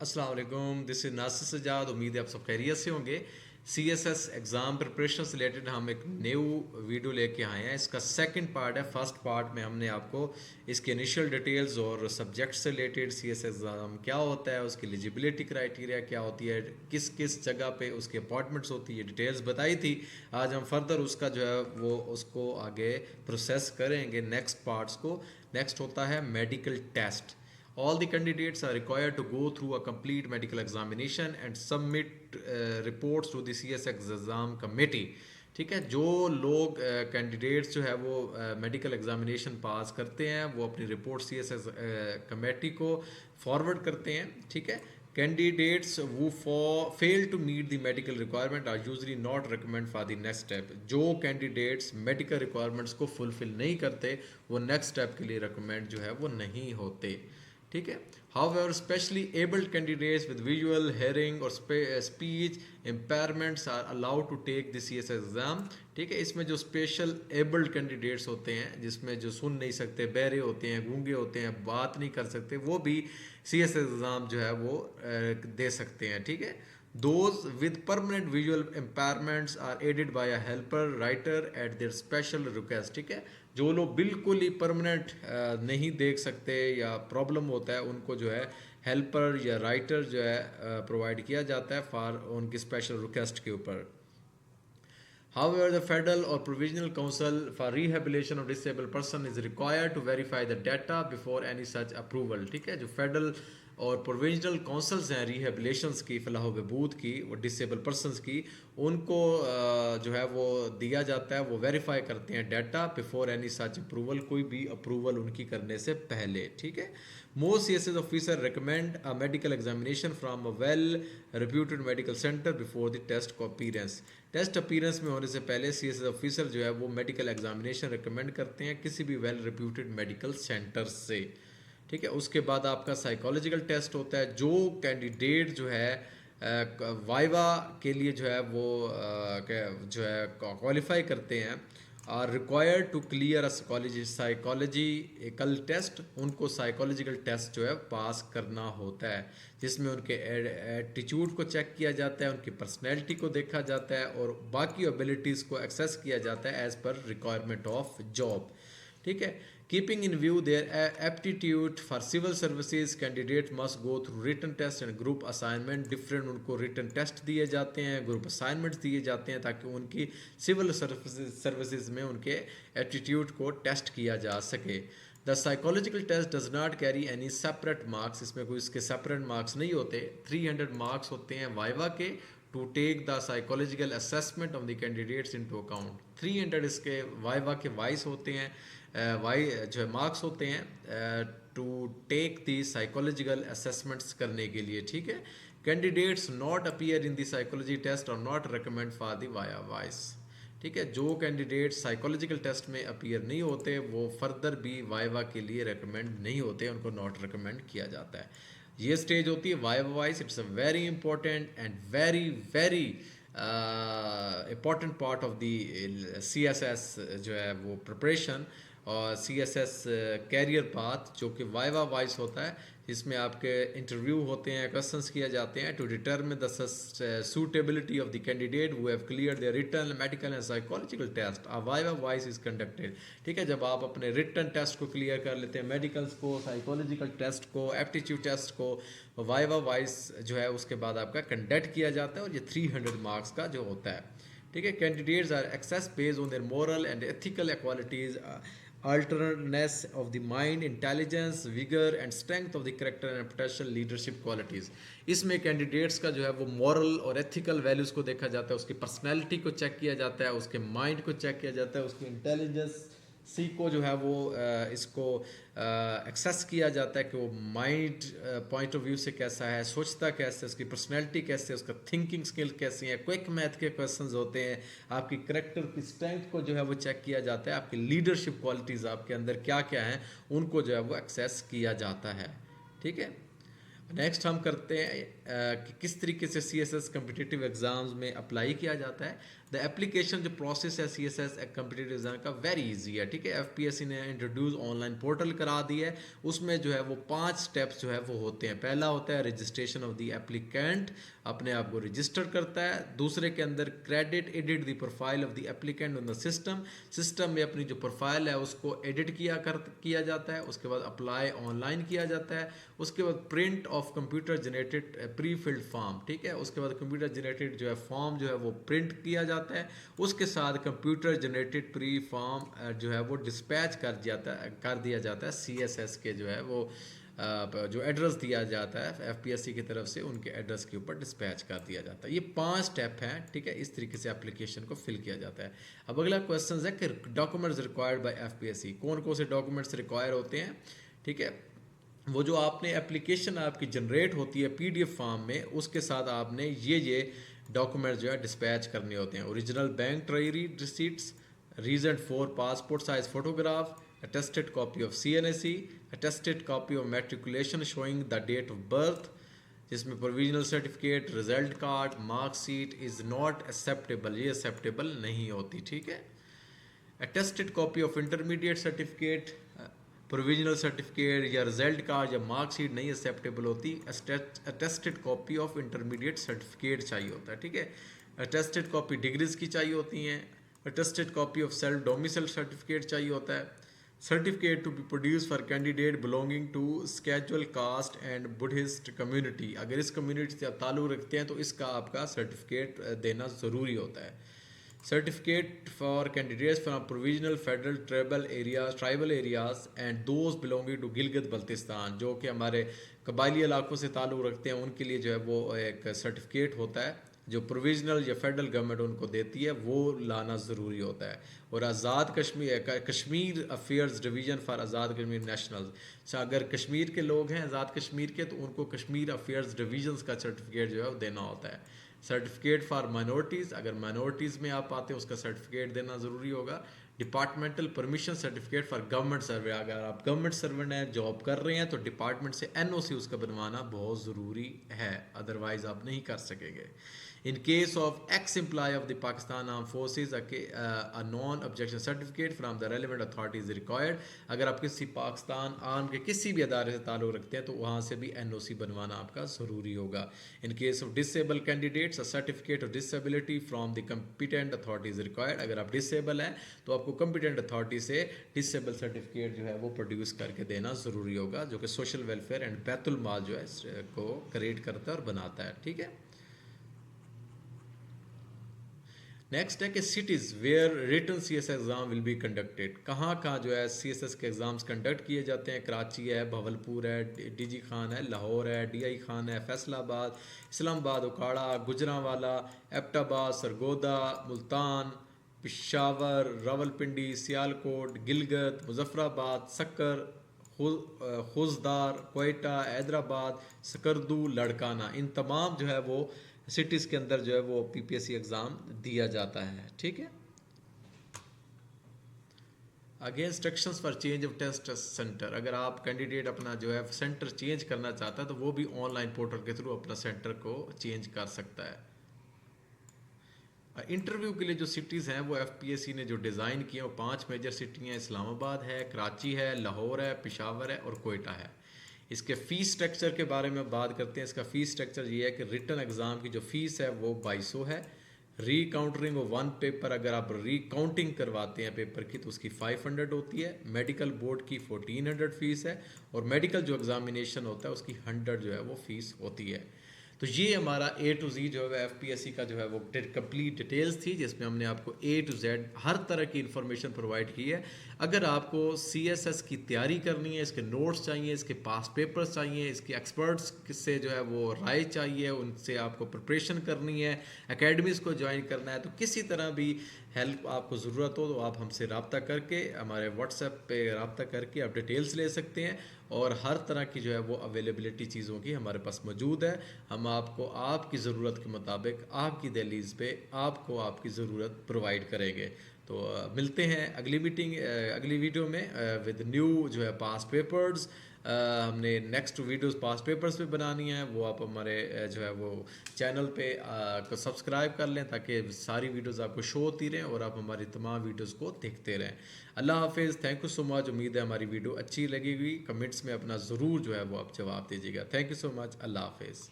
अस्सलाम वालेकुम, this is Nasir Sajjad. उम्मीद है आप सब खैरियत से होंगे। CSS एग्ज़ाम प्रिपरेशन से रिलेटेड हम एक न्यू वीडियो लेके आए हैं। इसका सेकंड पार्ट है। फर्स्ट पार्ट में हमने आपको इसके इनिशियल डिटेल्स और सब्जेक्ट से रिलेटेड CSS एग्ज़ाम क्या होता है, उसकी एलिजिबिलिटी क्राइटेरिया क्या होती है, किस किस जगह पे उसकी अपॉइंटमेंट्स होती है, डिटेल्स बताई थी। आज हम फर्दर उसका जो है वो उसको आगे प्रोसेस करेंगे नेक्स्ट पार्ट्स को। नेक्स्ट होता है medical test. All the candidates are required to go through a complete medical examination and submit reports to the CSX exam committee. ठीक है, जो लोग कैंडिडेट्स जो है वो मेडिकल एग्जामिनेशन पास करते हैं वो अपनी रिपोर्ट CSX कमेटी को फॉरवर्ड करते हैं। ठीक है, कैंडिडेट्स वो fail to meet the medical requirement are usually not recommend for the next step. जो कैंडिडेट्स मेडिकल रिक्वायरमेंट्स को फुलफिल नहीं करते वो नेक्स्ट स्टेप के लिए रिकमेंड जो है वो नहीं होते। ठीक है, however specially abled candidates with visual hearing और speech impairments are allowed to take the CSS exam. ठीक है, इसमें जो स्पेशल एबल्ड कैंडिडेट्स होते हैं जिसमें जो सुन नहीं सकते, बहरे होते हैं, गूंगे होते हैं, बात नहीं कर सकते, वो भी CSS एग्ज़ाम जो है वो दे सकते हैं। ठीक है, those with permanent visual impairments are aided by a helper writer at their special request। ठीक है, जो लोग बिल्कुल ही परमानेंट नहीं देख सकते या प्रॉब्लम होता है उनको जो है हेल्पर या राइटर जो है प्रोवाइड किया जाता है फॉर उनकी स्पेशल रिक्वेस्ट के ऊपर। However, the Federal or Provisional Council for Rehabilitation of Disabled Person is required to verify the data before any such approval। ठीक है, जो फेडरल और प्रोविजनल काउंसल्स हैं रिहेबिलेशंस की, फलाह बहबूद की, वो डिसेबल पर्सनस की, उनको जो है वो दिया जाता है, वो वेरीफाई करते हैं data before any such approval, कोई भी अप्रूवल उनकी करने से पहले। ठीक है, most CSS officer recommend a medical examination from a well reputed medical centre before the test appearance. Test appearance में होने से पहले CSS ऑफिसर जो है वो मेडिकल एग्जामिनेशन रिकमेंड करते हैं किसी भी वेल रेप्यूटेड मेडिकल सेंटर से। ठीक है, उसके बाद आपका साइकोलॉजिकल टेस्ट होता है। जो कैंडिडेट जो है वाइवा के लिए जो है वो जो है क्वालिफाई करते हैं are required to clear a psychological test, उनको साइकोलॉजिकल टेस्ट जो है पास करना होता है जिसमें उनके एटीट्यूड को चेक किया जाता है, उनकी पर्सनैलिटी को देखा जाता है और बाकी एबिलिटीज़ को एक्सेस किया जाता है as per requirement of job. ठीक है, keeping in view their aptitude for civil services candidate must go through written test and group assignment. Different उनको रिटन टेस्ट दिए जाते हैं, ग्रुप असाइनमेंट्स दिए जाते हैं ताकि उनकी सिविल सर्विसेज में उनके एप्टीट्यूड को टेस्ट किया जा सके। The psychological test does not carry any separate marks, इसमें कोई इसके सेपरेट मार्क्स नहीं होते। 300 मार्क्स होते हैं वाइवा के to take the psychological assessment of the candidates into account. 300 इसके वाइवा के वाइस होते हैं, वाई जो है मार्क्स होते हैं to take the psychological assessments करने के लिए। ठीक है, candidates not appear in the psychology test और not recommend for the viva वाइस। ठीक है, जो कैंडिडेट साइकोलॉजिकल टेस्ट में अपीयर नहीं होते वो फर्दर भी वाइवा के लिए रिकमेंड नहीं होते, उनको नॉट रिकमेंड किया जाता है। ये स्टेज होती है viva vice. It's a very important and very very important part of the CSS जो है वो प्रिपरेशन और CSS कैरियर पाथ जो कि वाइवा वाइस होता है, जिसमें आपके इंटरव्यू होते हैं, क्वेश्चंस किए जाते हैं to determine the suitability of the candidate who have clear their written medical and psychological test. A viva voce is conducted. ठीक है, जब आप अपने रिटन टेस्ट को क्लियर कर लेते हैं, मेडिकल्स को, साइकोलॉजिकल टेस्ट को, एप्टीट्यूड टेस्ट को, वाइवा वाइस जो है उसके बाद आपका कंडक्ट किया जाता है और ये 300 मार्क्स का जो होता है। ठीक है, candidates are access based on their moral and ethical qualities, alterness of the mind, intelligence, vigor and strength of the character and potential leadership qualities। इसमें कैंडिडेट्स का जो है वो मॉरल और एथिकल वैल्यूज़ को देखा जाता है, उसकी पर्सनैलिटी को चेक किया जाता है, उसके माइंड को चेक किया जाता है, उसकी इंटेलिजेंस सी को जो है वो इसको एक्सेस किया जाता है कि वो माइंड पॉइंट ऑफ व्यू से कैसा है, सोचता कैसे, उसकी पर्सनैलिटी कैसे, उसका थिंकिंग स्किल कैसी है, क्विक मैथ के क्वेश्चंस होते हैं, आपकी करेक्टर की स्ट्रेंथ को जो है वो चेक किया जाता है, आपकी लीडरशिप क्वालिटीज़ आपके अंदर क्या क्या हैं उनको जो है वो एक्सेस किया जाता है। ठीक है, नेक्स्ट हम करते हैं कि किस तरीके से CSS कम्पिटिटिव एग्ज़ाम्स में अप्लाई किया जाता है। द एप्लीकेशन जो प्रोसेस है CSS कम्पिटिटिव एग्जाम का वेरी इजी है, ठीक है। FPSC ने इंट्रोड्यूस ऑनलाइन पोर्टल करा दी है, उसमें जो है वो 5 स्टेप्स जो है वो होते हैं। पहला होता है रजिस्ट्रेशन ऑफ द एप्लीकेंट, अपने आप को रजिस्टर करता है। दूसरे के अंदर credit edit the profile of the applicant on the system, system में अपनी जो प्रोफाइल है उसको एडिट किया जाता है। उसके बाद अप्लाई ऑनलाइन किया जाता है। उसके बाद print of computer generated pre filled form, ठीक है। उसके बाद कंप्यूटर जनरेटेड जो है फॉर्म जो है वो प्रिंट किया जाता है। उसके साथ कंप्यूटर जनरेटेड प्री फॉर्म जो है वो डिस्पैच कर दिया जाता है CSS के जो है वो जो एड्रेस दिया जाता है FPSC की तरफ से, उनके एड्रेस के ऊपर डिस्पैच कर दिया जाता है। ये 5 स्टेप हैं, ठीक है। इस तरीके से एप्लीकेशन को फिल किया जाता है। अब अगला क्वेश्चन है कि डॉक्यूमेंट्स रिक्वायर्ड बाय FPSC, कौन कौन से डॉक्यूमेंट्स रिक्वायर होते हैं, ठीक है। वो जो आपने एप्लीकेशन आपकी जनरेट होती है PDF फॉर्म में, उसके साथ आपने ये डॉक्यूमेंट जो है डिस्पैच करने होते हैं। Original bank treasury receipts, reason for passport size photograph, attested copy of CNSE, attested copy of matriculation showing the date of birth, जिसमें provisional certificate, result card, marksheet is not acceptable, ये acceptable नहीं होती, ठीक है। Attested copy of intermediate certificate, provisional certificate या result card या marksheet नहीं acceptable होती। Attested copy of intermediate certificate चाहिए होता है, ठीक है। अटेस्टेड कॉपी डिग्रीज की चाहिए होती हैं। Attested copy of self domicile certificate चाहिए होता है। Certificate to be produce for candidate belonging to scheduled caste and Buddhist community, अगर इस कम्युनिटी से आप ताल्लुक़ रखते हैं तो इसका आपका सर्टिफिकेट देना ज़रूरी होता है। Certificate for candidates from provisional federal tribal areas and those belonging to Gilgit Baltistan, जो कि हमारे कबायली इलाकों से ताल्लुक़ रखते हैं, उनके लिए जो है वो एक सर्टिफिकेट होता है जो प्रोविजनल या फेडरल गवर्नमेंट उनको देती है, वो लाना ज़रूरी होता है। और Azad Kashmir affairs division for Azad Kashmir national, अगर कश्मीर के लोग हैं आज़ाद कश्मीर के, तो उनको कश्मीर अफेयर्स डिवीजन्स का सर्टिफिकेट जो है वो देना होता है। सर्टिफिकेट फॉर माइनॉरिटीज़, अगर माइनॉरिटीज़ में आप आते हैं उसका सर्टिफिकेट देना ज़रूरी होगा। Departmental permission certificate for government survey, अगर आप गवर्नमेंट सर्वेंट हैं, जॉब कर रहे हैं, तो डिपार्टमेंट से NOC उसका बनवाना बहुत ज़रूरी है, अदरवाइज़ आप नहीं कर सकेंगे। In case of ex-employee of the Pakistan Armed Forces, a non-objection certificate from the relevant authority is required. अगर आप किसी पाकिस्तान आर्म के किसी भी अदारे से ताल्लुक़ रखते हैं तो वहाँ से भी NOC बनवाना आपका ज़रूरी होगा। In case of disabled candidates, a certificate of disability from the competent authority is required. अगर आप डिसेबल हैं तो आपको competent authority से डिसेबल सर्टिफिकेट जो है वो प्रोड्यूस करके देना ज़रूरी होगा, जो कि सोशल वेलफेयर एंड बैतुल माल जो है को क्रिएट करता है और बनाता है, ठीक है। नेक्स्ट है कि cities where written CSS exam will be conducted, कहाँ कहाँ जो है CSS के एग्ज़ाम्स कंडक्ट किए जाते हैं। कराची है, भावलपुर है, DG खान है, लाहौर है, DI खान है, फैसलाबाद, इस्लामाबाद, उकाड़ा, गुजरांवाला, एबटाबाद, सरगोदा, मुल्तान, पिशावर, रावलपिंडी, सियालकोट, गिलगित, मुजफ्फराबाद, सक्कर, खुजदार, कोयटा, हैदराबाद, सकरदू, लड़काना, इन तमाम जो है वो सिटीज़ के अंदर जो है वो PPSC एग्ज़ाम दिया जाता है, ठीक है। आगे instructions for change of test centre, अगर आप कैंडिडेट अपना जो है सेंटर चेंज करना चाहता है तो वो भी ऑनलाइन पोर्टल के थ्रू अपना सेंटर को चेंज कर सकता है। इंटरव्यू के लिए जो सिटीज़ हैं वो FPSC ने जो डिज़ाइन किए वो 5 मेजर सिटी हैं। इस्लामाबाद है, कराची है, लाहौर है, पेशावर है और कोयटा है। इसके फ़ीस स्ट्रक्चर के बारे में बात करते हैं। इसका फ़ीस स्ट्रक्चर ये है कि रिटन एग्ज़ाम की जो फ़ीस है वो 2200 है। रीकाउंटरिंग ऑफ 1 पेपर, अगर आप रीकाउंटिंग करवाते हैं पेपर की तो उसकी 500 होती है। मेडिकल बोर्ड की 1400 फ़ीस है और मेडिकल जो एग्ज़ामिनेशन होता है उसकी 100 जो है वो फ़ीस होती है। तो ये हमारा A to Z जो है FPSC का जो है वो कंप्लीट डिटेल्स थी, जिसमें हमने आपको A to Z हर तरह की इन्फॉर्मेशन प्रोवाइड की है। अगर आपको CSS की तैयारी करनी है, इसके नोट्स चाहिए, इसके पास पेपर्स चाहिए, इसके एक्सपर्ट्स से जो है वो राय चाहिए, उनसे आपको प्रिपरेशन करनी है, एकेडमीज़ को ज्वाइन करना है, तो किसी तरह भी हेल्प आपको ज़रूरत हो तो आप हमसे रब्ता करके हमारे WhatsApp पे रब्ता करके आप डिटेल्स ले सकते हैं। और हर तरह की जो है वो अवेलेबिलिटी चीज़ों की हमारे पास मौजूद है। हम आपको आपकी ज़रूरत के मुताबिक आपकी दहलीज़ पे आपको आपकी ज़रूरत प्रोवाइड करेंगे। तो मिलते हैं अगली वीडियो में विद न्यू जो है पास पेपर्स हमने नेक्स्ट वीडियोस पास्ट पेपर्स पे बनानी है, वो आप हमारे जो है वो चैनल पे को सब्सक्राइब कर लें ताकि सारी वीडियोस आपको शो होती रहें और आप हमारी तमाम वीडियोस को देखते रहें। अल्लाह हाफिज़, थैंक यू सो मच। उम्मीद है हमारी वीडियो अच्छी लगेगी। कमेंट्स में अपना ज़रूर जो है वो आप जवाब दीजिएगा। Thank you so much. अल्लाह हाफिज़।